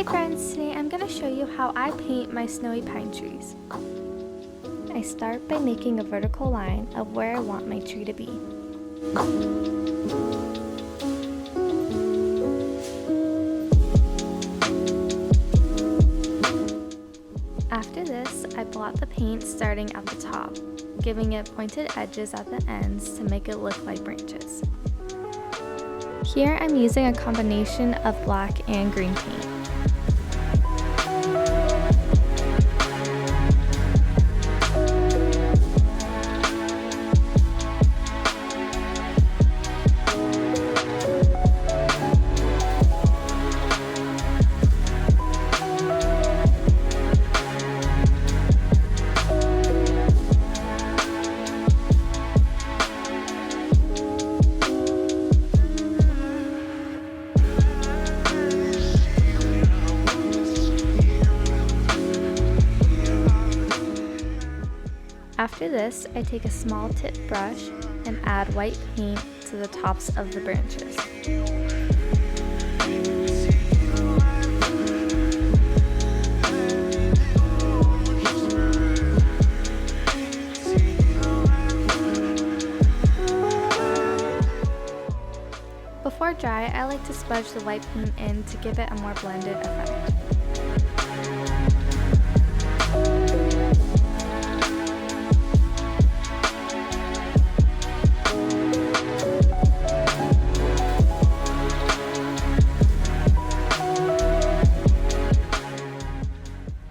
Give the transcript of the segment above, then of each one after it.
Hi friends, today I'm going to show you how I paint my snowy pine trees. I start by making a vertical line of where I want my tree to be. After this, I blot the paint starting at the top, giving it pointed edges at the ends to make it look like branches. Here I'm using a combination of black and green paint. After this, I take a small tip brush and add white paint to the tops of the branches. Before dry, I like to smudge the white paint in to give it a more blended effect.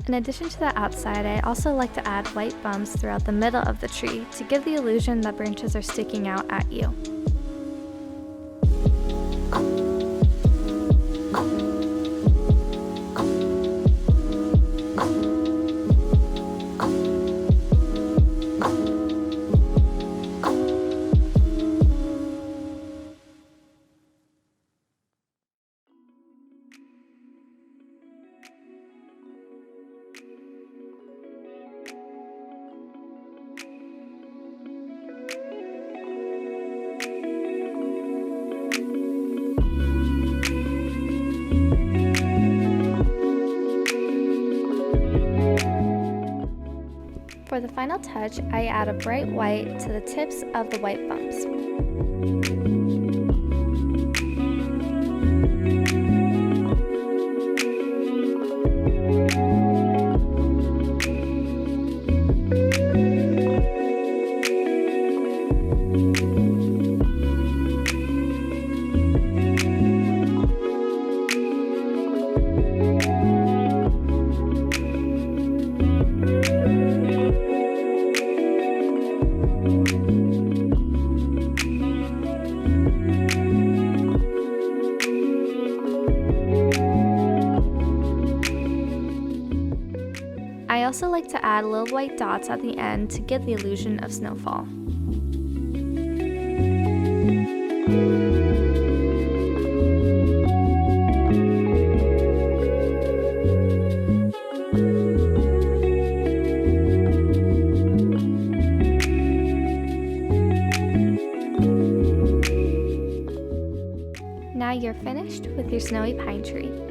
In addition to the outside, I also like to add white bumps throughout the middle of the tree to give the illusion that branches are sticking out at you. For the final touch, I add a bright white to the tips of the white bumps. I also like to add little white dots at the end to give the illusion of snowfall. Now you're finished with your snowy pine tree.